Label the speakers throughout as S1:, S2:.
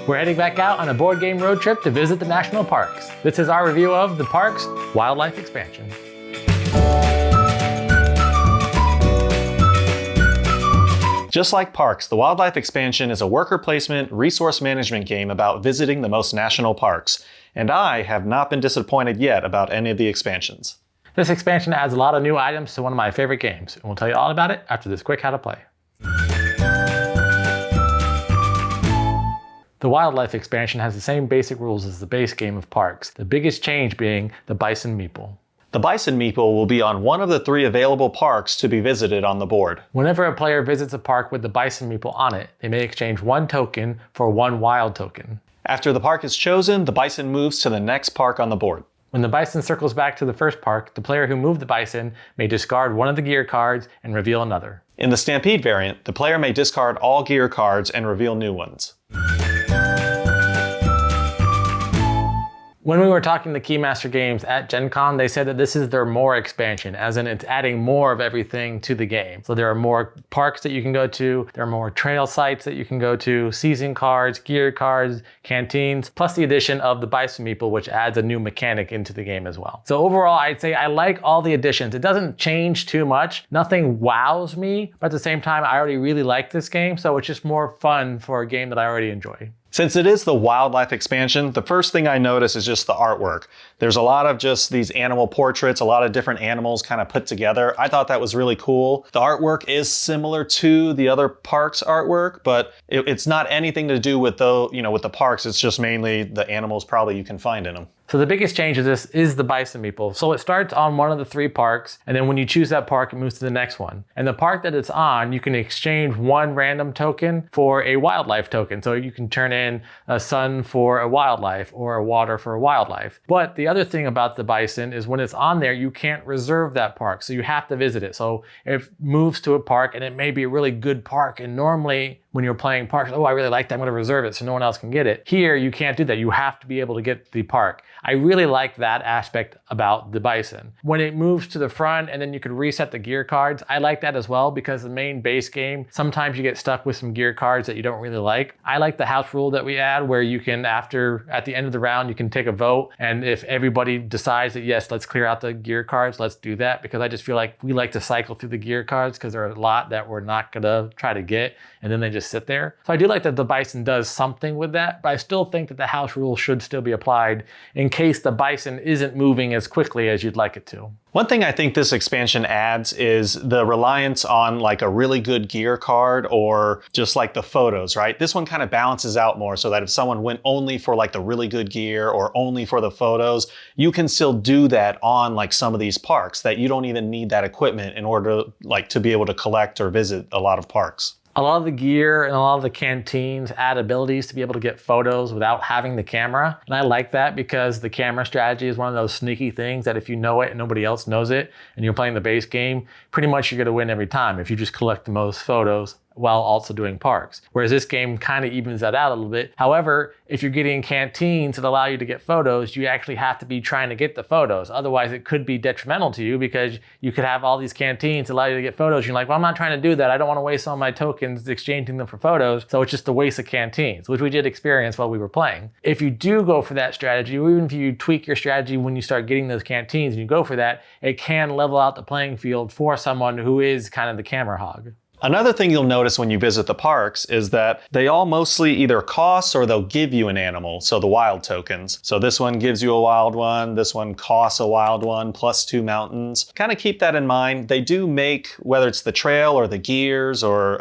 S1: We're heading back out on a board game road trip to visit the national parks. This is our review of the Parks Wildlife Expansion.
S2: Just like Parks, the Wildlife Expansion is a worker placement, resource management game about visiting the most national parks. And I have not been disappointed yet about any of the expansions.
S1: This expansion adds a lot of new items to one of my favorite games, and we'll tell you all about it after this quick how to play. The Wildlife Expansion has the same basic rules as the base game of Parks, the biggest change being the Bison meeple.
S2: The Bison meeple will be on one of the 3 available parks to be visited on the board.
S1: Whenever a player visits a park with the Bison meeple on it, they may exchange 1 token for 1 wild token.
S2: After the park is chosen, the Bison moves to the next park on the board.
S1: When the Bison circles back to the first park, the player who moved the Bison may discard one of the gear cards and reveal another.
S2: In the Stampede variant, the player may discard all gear cards and reveal new ones.
S1: When we were talking to Keymaster Games at Gen Con, they said that this is their more expansion, as in it's adding more of everything to the game. So there are more parks that you can go to, there are more trail sites that you can go to, season cards, gear cards, canteens, plus the addition of the Bison meeple, which adds a new mechanic into the game as well. So overall, I'd say I like all the additions. It doesn't change too much. Nothing wows me, but at the same time, I already really like this game, so it's just more fun for a game that I already enjoy.
S2: Since it is the Wildlife Expansion, the first thing I notice is just the artwork. There's a lot of just these animal portraits, a lot of different animals kind of put together. I thought that was really cool. The artwork is similar to the other parks artwork, but it's not anything to do with with the parks. It's just mainly the animals probably you can find in them.
S1: So the biggest change of this is the Bison meeple. So it starts on one of the 3 parks, and then when you choose that park, it moves to the next one. And the park that it's on, you can exchange 1 random token for a wildlife token. So you can turn in a sun for a wildlife or a water for a wildlife. But the other thing about the Bison is when it's on there, you can't reserve that park. So you have to visit it. So it moves to a park, and it may be a really good park. And normally when you're playing parks, oh, I really like that, I'm gonna reserve it so no one else can get it. Here, you can't do that. You have to be able to get the park. I really like that aspect about the Bison. When it moves to the front and then you can reset the gear cards, I like that as well because the main base game, sometimes you get stuck with some gear cards that you don't really like. I like the house rule that we add where you can, at the end of the round, you can take a vote, and if everybody decides that, yes, let's clear out the gear cards, let's do that, because I just feel like we like to cycle through the gear cards because there are a lot that we're not gonna try to get, and then they just sit there. So I do like that the Bison does something with that, but I still think that the house rule should still be applied in case the Bison isn't moving as quickly as you'd like it to.
S2: One thing I think this expansion adds is the reliance on like a really good gear card or just like the photos, right? This one kind of balances out more so that if someone went only for like the really good gear or only for the photos, you can still do that on like some of these parks, that you don't even need that equipment in order to be able to collect or visit a lot of parks.
S1: A lot of the gear and a lot of the canteens add abilities to be able to get photos without having the camera. And I like that because the camera strategy is one of those sneaky things that if you know it and nobody else knows it, and you're playing the base game, pretty much you're gonna win every time if you just collect the most photos while also doing parks. Whereas this game kind of evens that out a little bit. However, if you're getting canteens that allow you to get photos, you actually have to be trying to get the photos. Otherwise, it could be detrimental to you because you could have all these canteens that allow you to get photos. You're like, well, I'm not trying to do that. I don't want to waste all my tokens exchanging them for photos. So it's just a waste of canteens, which we did experience while we were playing. If you do go for that strategy, or even if you tweak your strategy when you start getting those canteens and you go for that, it can level out the playing field for someone who is kind of the camera hog.
S2: Another thing you'll notice when you visit the parks is that they all mostly either cost or they'll give you an animal, so the wild tokens. So this one gives you a wild one, this one costs a wild one, plus 2 mountains. Kind of keep that in mind. They do make, whether it's the trail or the gears or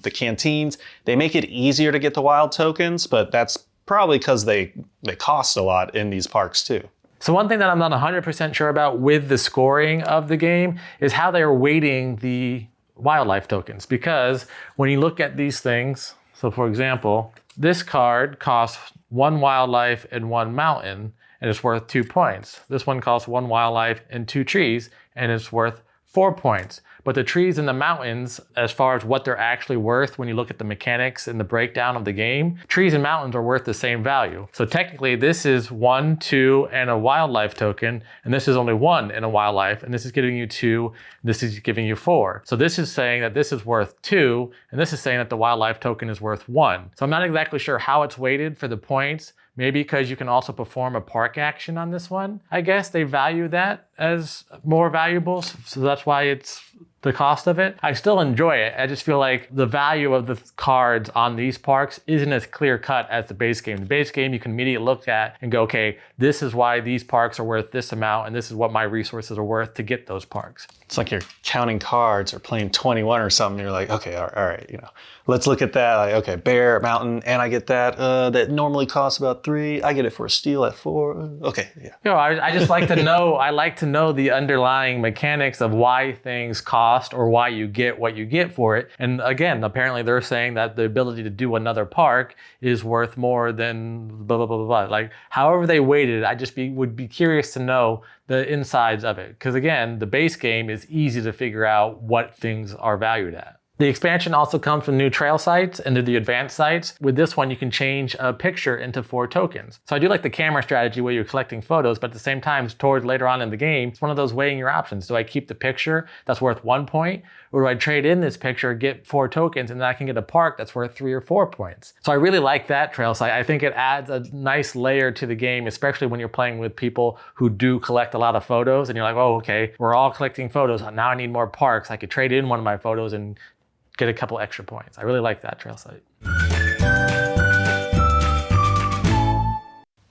S2: the canteens, they make it easier to get the wild tokens, but that's probably because they cost a lot in these parks too.
S1: So one thing that I'm not 100% sure about with the scoring of the game is how they're weighting the wildlife tokens, because when you look at these things, so for example, this card costs 1 wildlife and 1 mountain and it's worth 2 points. This one costs 1 wildlife and 2 trees and it's worth 4 points. but the trees and the mountains, as far as what they're actually worth when you look at the mechanics and the breakdown of the game, trees and mountains are worth the same value. So technically this is 1, 2, and a wildlife token, and this is only 1 in a wildlife, and this is giving you 2, this is giving you 4. So this is saying that this is worth 2, and this is saying that the wildlife token is worth 1. So I'm not exactly sure how it's weighted for the points. Maybe because you can also perform a park action on this one. I guess they value that as more valuable, so that's why it's the cost of it. I still enjoy it. I just feel like the value of the cards on these parks isn't as clear cut as the base game. The base game you can immediately look at and go, okay, this is why these parks are worth this amount, and this is what my resources are worth to get those parks.
S2: It's like you're counting cards or playing 21 or something. You're like, okay, all right, you know, let's look at that. Like, okay, bear, mountain, and I get that. That normally costs about 3. I get it for a steal at 4. Okay, yeah.
S1: You know, I just like to know. I like to know the underlying mechanics of why things cost or why you get what you get for it. And again, apparently they're saying that the ability to do another park is worth more than blah blah blah blah blah. Like, however they weighted it, I just would be curious to know the insides of it. Because again, the base game is easy to figure out what things are valued at. The expansion also comes with new trail sites and the advanced sites. With this one, you can change a picture into 4 tokens. So I do like the camera strategy where you're collecting photos, but at the same time, towards later on in the game, it's one of those weighing your options. Do I keep the picture that's worth 1 point? Or do I trade in this picture, get 4 tokens, and then I can get a park that's worth 3 or 4 points? So I really like that trail site. I think it adds a nice layer to the game, especially when you're playing with people who do collect a lot of photos, and you're like, oh, okay, we're all collecting photos. Now I need more parks. I could trade in one of my photos and get a couple extra points. I really like that trail site.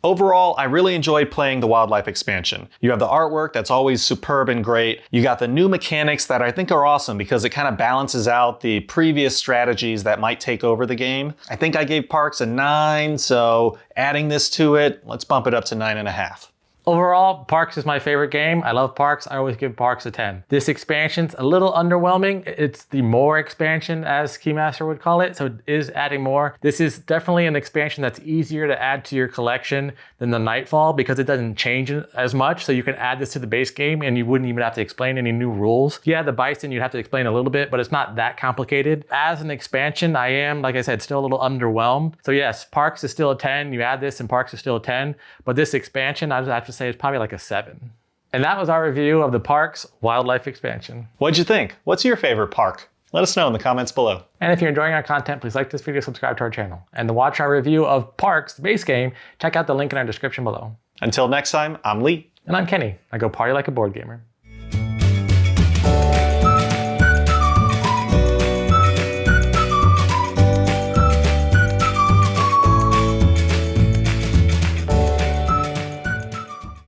S2: Overall, I really enjoyed playing the wildlife expansion. You have the artwork that's always superb and great. You got the new mechanics that I think are awesome because it kind of balances out the previous strategies that might take over the game. I think I gave Parks a 9, so adding this to it, let's bump it up to 9.5.
S1: Overall, Parks is my favorite game. I love Parks. I always give Parks a 10. This expansion's a little underwhelming. It's the more expansion, as Keymaster would call it, so it is adding more. This is definitely an expansion that's easier to add to your collection than the Nightfall because it doesn't change as much, so you can add this to the base game and you wouldn't even have to explain any new rules. Yeah, the Bison you'd have to explain a little bit, but it's not that complicated. As an expansion, I am, like I said, still a little underwhelmed. So yes, Parks is still a 10. You add this and Parks is still a 10, but this expansion, I have to say, it's probably like a 7. And that was our review of the Parks Wildlife Expansion.
S2: What'd you think? What's your favorite park? Let us know in the comments below.
S1: And if you're enjoying our content, please like this video, subscribe to our channel. And to watch our review of Parks, the base game, check out the link in our description below.
S2: Until next time, I'm Lee.
S1: And I'm Kenny. I go party like a board gamer.